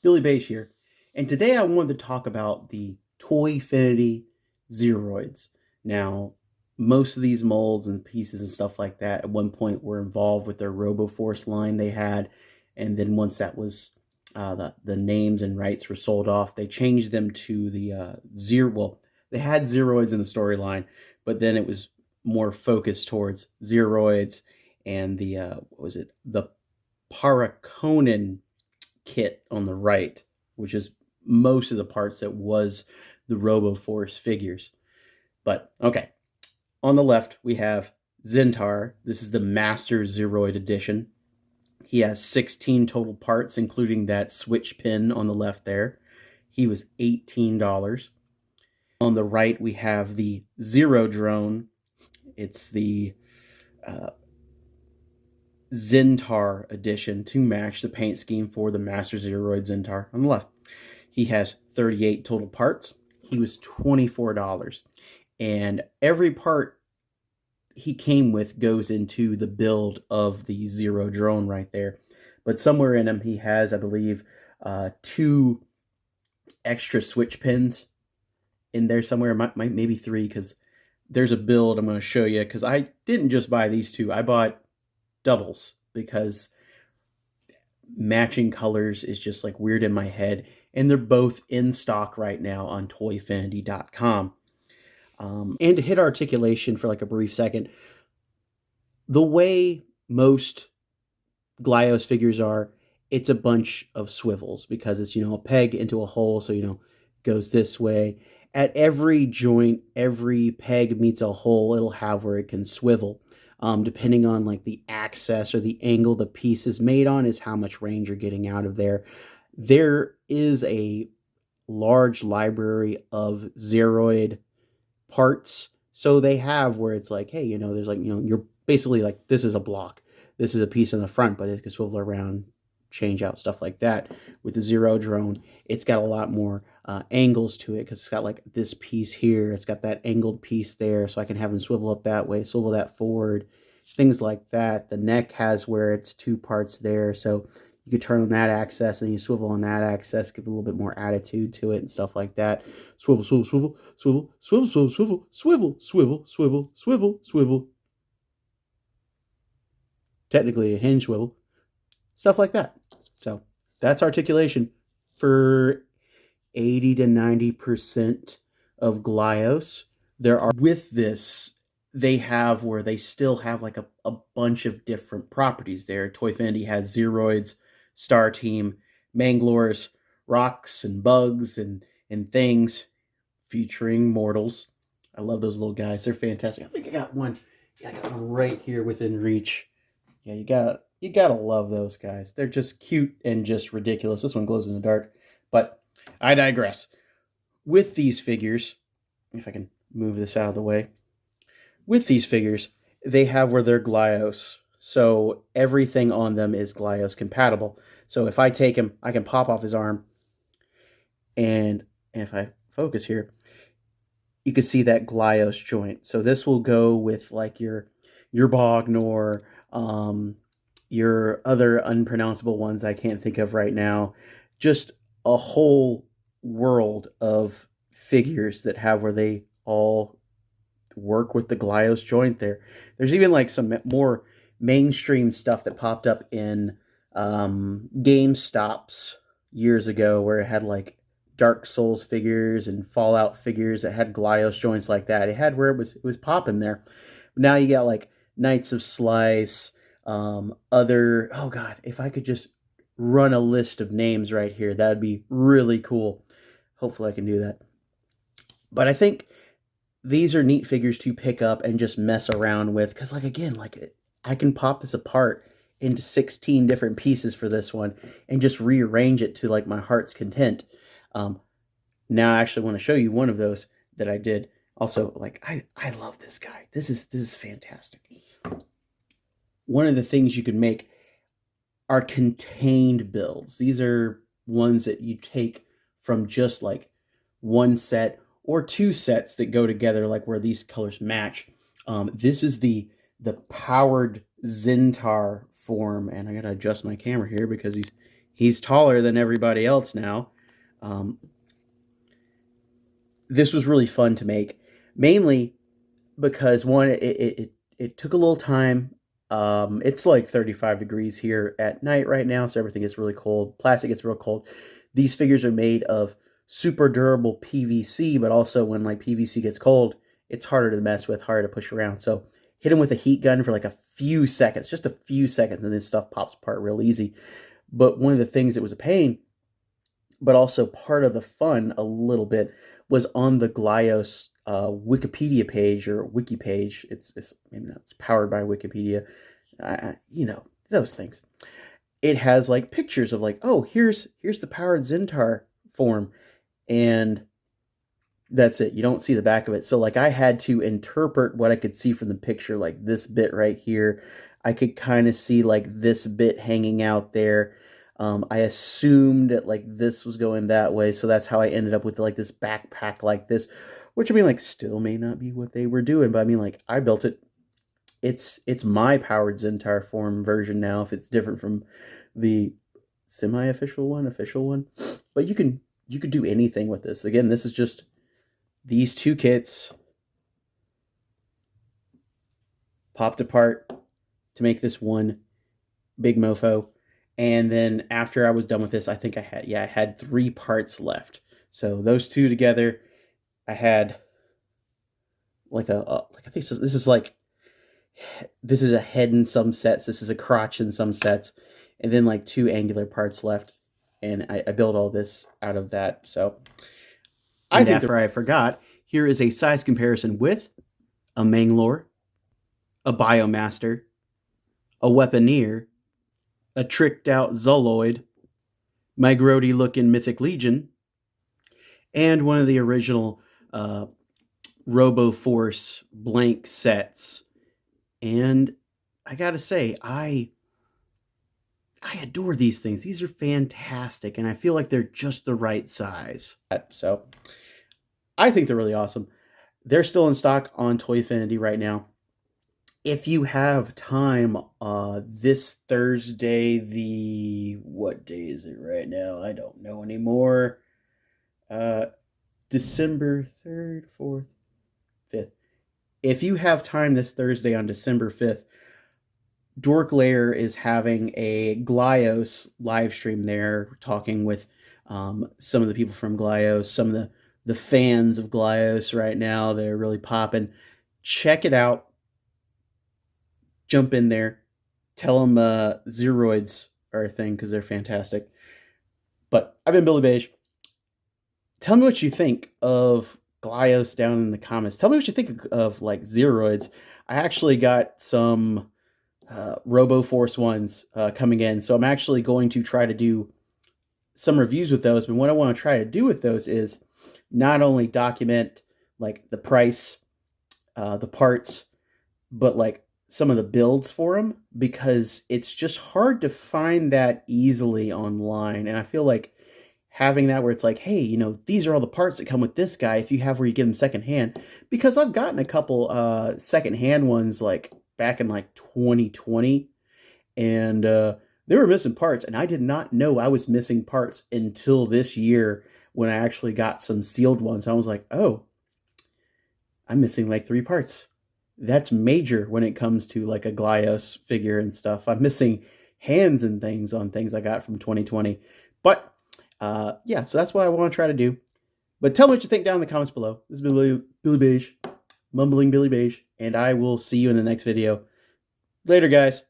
Billy Bash here, and today I wanted to talk about the Toyfinity ZEROIDS. Now, most of these molds and pieces and stuff like that at one point were involved with their Robo line they had, and then once that was the names and rights were sold off, they changed them to the Zero. Well, they had ZEROIDS in the storyline, but then it was more focused towards ZEROIDS and the what was it, the Paraconin kit on the right, which is most of the parts that was the Robo figures. But okay, on the left we have Zintar. This is the Master Zeroid Edition. He has 16 total parts, including that switch pin on the left there. He was $18. On the right we have the Zero Drone. It's the Zintar edition to match the paint scheme for the Master Zeroid Zintar on the left. He has 38 total parts. He was $24. And every part he came with goes into the build of the Zero drone right there. But somewhere in him he has, I believe, 2 extra switch pins in there somewhere. Maybe 3, because there's a build I'm going to show you, because I didn't just buy these 2. I bought doubles because matching colors is just like weird in my head, and they're both in stock right now on toyfinity.com. And to hit articulation for like a brief second, the way most GLYOS figures are, it's a bunch of swivels because it's, a peg into a hole, so, goes this way. At every joint, every peg meets a hole, it'll have where it can swivel. Depending on like the access or the angle the piece is made on is how much range you're getting out of there. There is a large library of Zeroid parts. So they have where it's like, hey, there's like, you're basically like, this is a block. This is a piece in the front, but it can swivel around, change out, stuff like that. With the Zero drone, it's got a lot more angles to it because it's got like this piece here. It's got that angled piece there, so I can have them swivel up that way, swivel that forward, things like that. The neck has where it's 2 parts there, so you could turn on that axis and you swivel on that axis, give a little bit more attitude to it and stuff like that. Swivel, swivel, swivel, swivel, swivel, swivel, swivel, swivel, swivel, swivel, swivel, swivel. Technically a hinge swivel. Stuff like that. So that's articulation for 80 to 90% of GLYOS. There are, with this, they have where they still have like a bunch of different properties there. Toyfinity has Zeroids, Star Team, Manglores, Rocks and Bugs and things featuring mortals. I love those little guys. They're fantastic. I think I got one. Yeah, I got one right here within reach. Yeah, you gotta love those guys. They're just cute and just ridiculous. This one glows in the dark, but I digress. With these figures, if I can move this out of the way, with these figures, they have where they're GLYOS. So everything on them is GLYOS compatible. So if I take him, I can pop off his arm, and if I focus here, you can see that GLYOS joint. So this will go with like your Bognor, your other unpronounceable ones I can't think of right now. Just a whole world of figures that have where they all work with the GLYOS joint there. There's even like some more mainstream stuff that popped up in GameStops years ago where it had like Dark Souls figures and Fallout figures that had GLYOS joints like that. It had where it was popping there. Now you got like Knights of Slice, other, oh god, if I could just run a list of names right here, that'd be really cool. Hopefully I can do that. But I think these are neat figures to pick up and just mess around with, because like again, like I can pop this apart into 16 different pieces for this one and just rearrange it to like my heart's content. Now I actually want to show you one of those that I did. Also, like I love this guy. This is fantastic. One of the things you can make are contained builds. These are ones that you take from just like one set or 2 sets that go together, like where these colors match. This is the powered Zintar form, and I gotta adjust my camera here because He's taller than everybody else now. This was really fun to make, mainly because one, it took a little time. It's like 35 degrees here at night right now, so everything gets really cold. Plastic gets real cold. These figures are made of super durable PVC, but also when like PVC gets cold, it's harder to mess with, harder to push around. So hit them with a heat gun for like a few seconds, just a few seconds, and this stuff pops apart real easy. But one of the things that was a pain, but also part of the fun a little bit, was on the GLYOS Wikipedia page or wiki page. It's maybe not, it's powered by Wikipedia. You know, those things. It has like pictures of like, oh, here's the powered Zintar form, and that's it. You don't see the back of it. So like I had to interpret what I could see from the picture, like this bit right here. I could kind of see like this bit hanging out there. I assumed that like this was going that way, so that's how I ended up with like this backpack like this, which I mean like still may not be what they were doing, but I mean like I built it. It's my powered Zintar form version now. If it's different from the semi-official one, official one, but you could do anything with this. Again, this is just these two kits popped apart to make this one big mofo. And then after I was done with this, I think I had 3 parts left. So those two together, I had like like I think this is like, this is a head in some sets, this is a crotch in some sets, and then like 2 angular parts left. And I built all this out of that. So I think after I forgot, here is a size comparison with a Manglore, a Biomaster, a Weaponeer, a tricked out Zoloid, my grody looking Mythic Legion, and one of the original Robo Force blank sets. And I gotta say, I adore these things. These are fantastic, and I feel like they're just the right size. So I think they're really awesome. They're still in stock on Toyfinity right now. If you have time, this Thursday, what day is it right now? I don't know anymore. December 3rd, 4th, 5th. If you have time this Thursday on December 5th, Dork Lair is having a GLYOS live stream there, talking with some of the people from GLYOS, some of the fans of GLYOS right now. They're really popping. Check it out. Jump in there. Tell them ZEROIDS are a thing because they're fantastic. But I've been Billy Beige. Tell me what you think of GLYOS down in the comments. Tell me what you think of like ZEROIDS. I actually got some Robo Force ones coming in, so I'm actually going to try to do some reviews with those. But what I want to try to do with those is not only document like the price, the parts, but like some of the builds for them, because it's just hard to find that easily online. And I feel like having that where it's like, hey, you know, these are all the parts that come with this guy, if you have where you get them secondhand, because I've gotten a couple secondhand ones like back in like 2020, and they were missing parts, and I did not know I was missing parts until this year when I actually got some sealed ones. I was like, oh, I'm missing like 3 parts. That's major when it comes to like a GLYOS figure and stuff. I'm missing hands and things on things I got from 2020. But yeah, so that's what I want to try to do. But tell me what you think down in the comments below. This has been Billy Beige, mumbling Billy Beige, and I will see you in the next video. Later, guys.